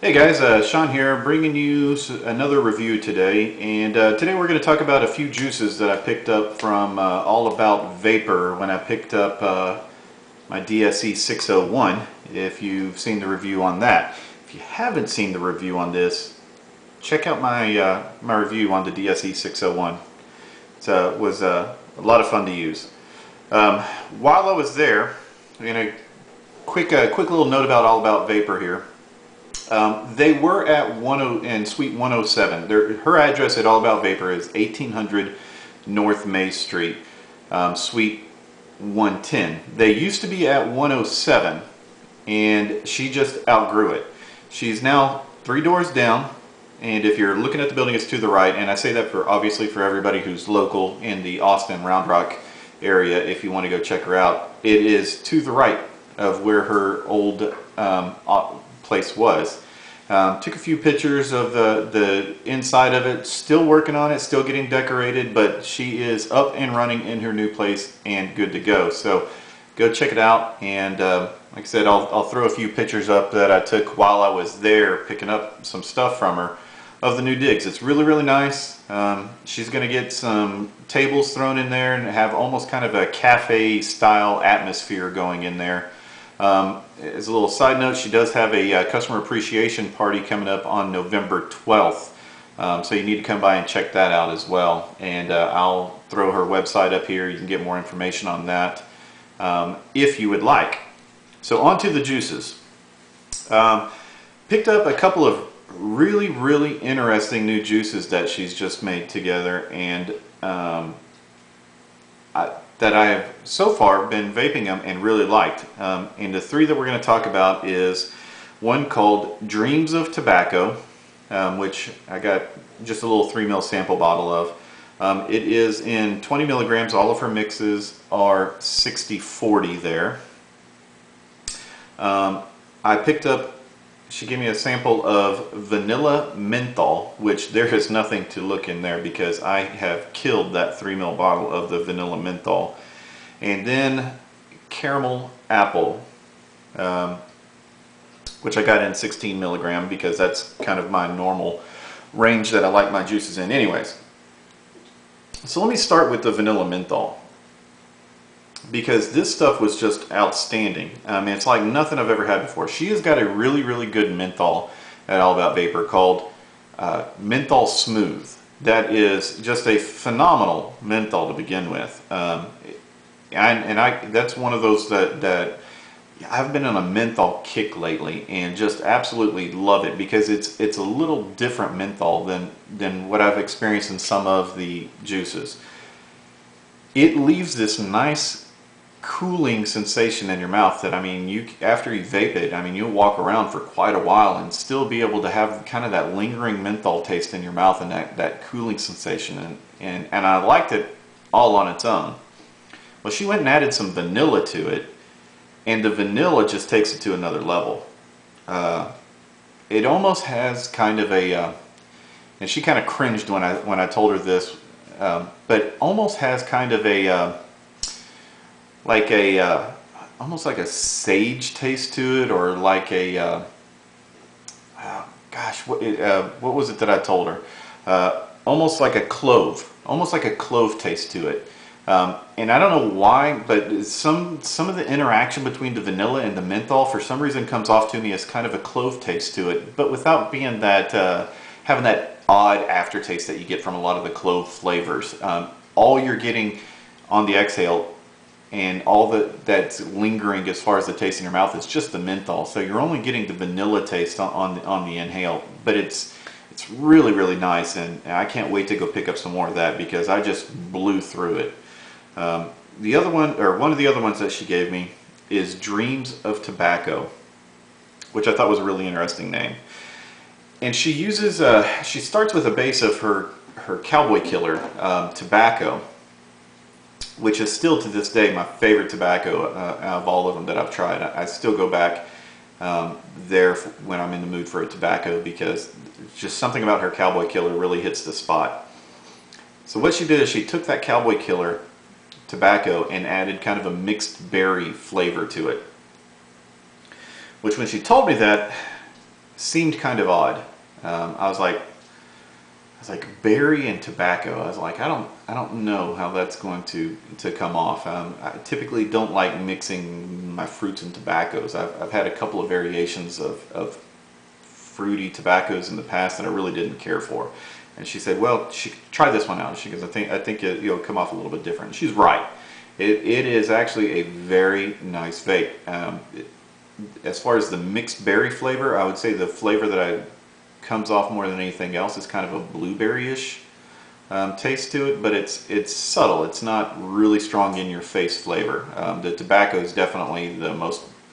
Hey guys, Sean here, bringing you another review today, and today we're going to talk about a few juices that I picked up from All About Vapor when I picked up my DSE 601, if you've seen the review on that. If you haven't seen the review on this, check out my my review on the DSE 601. It was a lot of fun to use. While I was there, quick little note about All About Vapor here. They were at in Suite 107. Her address at All About Vapor is 1800 North May Street, Suite 110. They used to be at 107, and she just outgrew it. She's now 3 doors down, and if you're looking at the building, it's to the right. And I say that obviously for everybody who's local in the Austin Round Rock area. If you want to go check her out, it is to the right of where her old place was. Took a few pictures of the inside of it, still working on it, still getting decorated, but she is up and running in her new place and good to go. So go check it out, and like I said, I'll throw a few pictures up that I took while I was there picking up some stuff from her of the new digs. It's really nice. She's going to get some tables thrown in there and have almost kind of a cafe style atmosphere going in there. As a little side note, she does have a customer appreciation party coming up on November 12th. So you need to come by and check that out as well. And I'll throw her website up here. You can get more information on that if you would like. So on to the juices. Picked up a couple of really interesting new juices that she's just made together, and that I have so far been vaping them and really liked. And the 3 that we're going to talk about is one called Dreams of Tobacco, which I got just a little 3 ml sample bottle of. It is in 20 milligrams. All of her mixes are 60-40 there. I picked up, she gave me a sample of Vanilla Menthol, which there is nothing to look in there because I have killed that 3 ml bottle of the Vanilla Menthol. And then Caramel Apple, which I got in 16 milligram because that's kind of my normal range that I like my juices in anyways. So let me start with the Vanilla Menthol, because this stuff was just outstanding. I mean, it's like nothing I've ever had before. She has got a really good menthol at All About Vapor called Menthol Smooth. That is just a phenomenal menthol to begin with. That's one of those that I've been on a menthol kick lately and just absolutely love it, because it's a little different menthol than what I've experienced in some of the juices. It leaves this nice cooling sensation in your mouth that, I mean, after you vape it, I mean, you'll walk around for quite a while and still be able to have kind of that lingering menthol taste in your mouth and that cooling sensation, and I liked it all on its own. Well, she went and added some vanilla to it, and the vanilla just takes it to another level. It almost has kind of a and she kind of cringed when I told her this, but almost has kind of a almost like a sage taste to it, or like a gosh, what was it that I told her? Almost like a clove taste to it. And I don't know why, but some of the interaction between the vanilla and the menthol for some reason comes off to me as kind of a clove taste to it, but without being that having that odd aftertaste that you get from a lot of the clove flavors. All you're getting on the exhale and all that's lingering as far as the taste in your mouth is just the menthol. So you're only getting the vanilla taste on the inhale, but it's really nice, and I can't wait to go pick up some more of that because I just blew through it. The other one, or one of the other ones that she gave me, is Dreams of Tobacco, which I thought was a really interesting name. And she uses she starts with a base of her Cowboy Killer tobacco, which is still to this day my favorite tobacco out of all of them that I've tried. I still go back there when I'm in the mood for a tobacco, because just something about her Cowboy Killer really hits the spot. So what she did is she took that Cowboy Killer tobacco and added kind of a mixed berry flavor to it, which, when she told me that, seemed kind of odd. I was like berry and tobacco. I was like, I don't know how that's going to come off. I typically don't like mixing my fruits and tobaccos. I've had a couple of variations of fruity tobaccos in the past that I really didn't care for. And she said, well, try this one out. She goes, I think it'll come off a little bit different. And she's right. It is actually a very nice vape. As far as the mixed berry flavor, I would say the flavor that comes off more than anything else is kind of a blueberry-ish taste to it, but it's subtle. It's not really strong in your face flavor. The tobacco is definitely the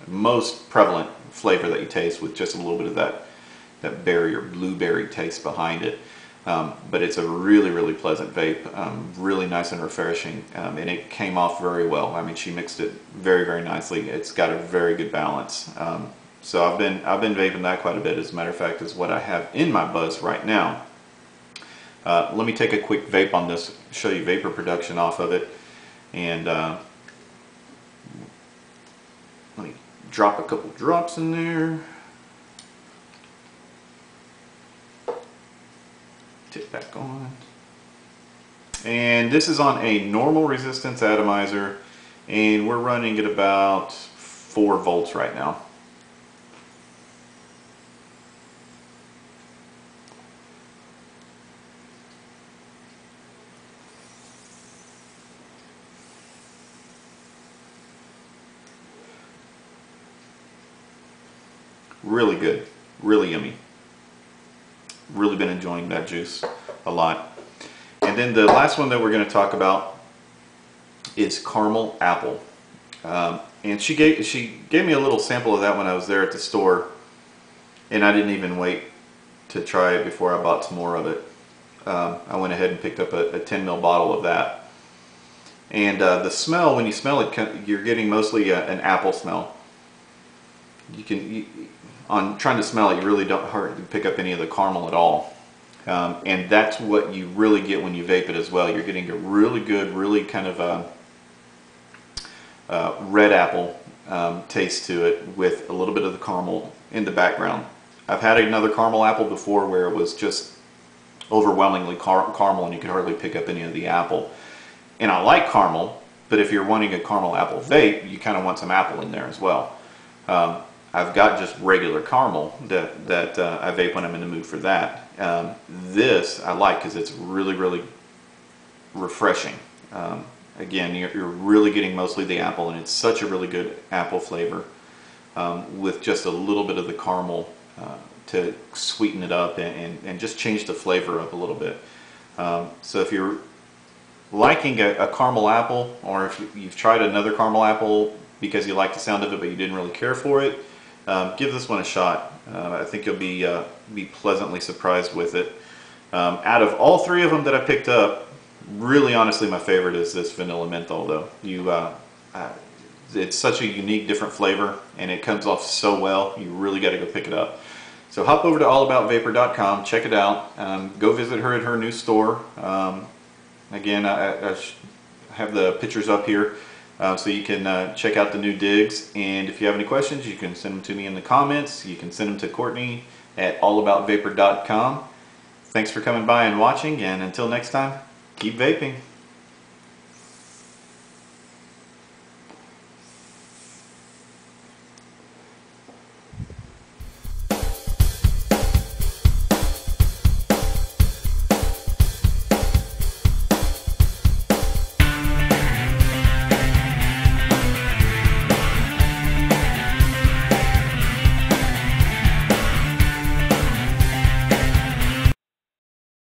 most prevalent flavor that you taste, with just a little bit of that berry or blueberry taste behind it. But it's a really pleasant vape, really nice and refreshing, and it came off very well. I mean, she mixed it very nicely. It's got a very good balance. So I've been vaping that quite a bit. As a matter of fact, is what I have in my buzz right now. Let me take a quick vape on this, show you vapor production off of it, and let me drop a couple drops in there. Tip back on. And this is on a normal resistance atomizer, and we're running at about 4 volts right now. Really good, really yummy. Really been enjoying that juice a lot. And then the last one that we're going to talk about is caramel apple. And she gave me a little sample of that when I was there at the store, and I didn't even wait to try it before I bought some more of it. I went ahead and picked up a 10 ml bottle of that. And the smell, when you smell it, you're getting mostly an apple smell. On trying to smell it, you really don't hardly pick up any of the caramel at all. And that's what you really get when you vape it as well. You're getting a really good, really kind of red apple taste to it, with a little bit of the caramel in the background. I've had another caramel apple before where it was just overwhelmingly caramel and you could hardly pick up any of the apple. And I like caramel, but if you're wanting a caramel apple vape, you kind of want some apple in there as well. I've got just regular caramel that I vape when I'm in the mood for that. This I like because it's really refreshing. Again, you're really getting mostly the apple, and it's such a really good apple flavor, with just a little bit of the caramel to sweeten it up and just change the flavor up a little bit. So if you're liking a caramel apple, or if you've tried another caramel apple because you like the sound of it but you didn't really care for it, give this one a shot. I think you'll be pleasantly surprised with it. Out of all 3 of them that I picked up, really honestly my favorite is this vanilla menthol though. It's such a unique, different flavor, and it comes off so well. You really got to go pick it up. So hop over to allaboutVapor.com, check it out. Go visit her at her new store. Again, I have the pictures up here. So you can check out the new digs, and if you have any questions, you can send them to me in the comments. You can send them to Courtney at allaboutVapor.com. Thanks for coming by and watching, and until next time, keep vaping.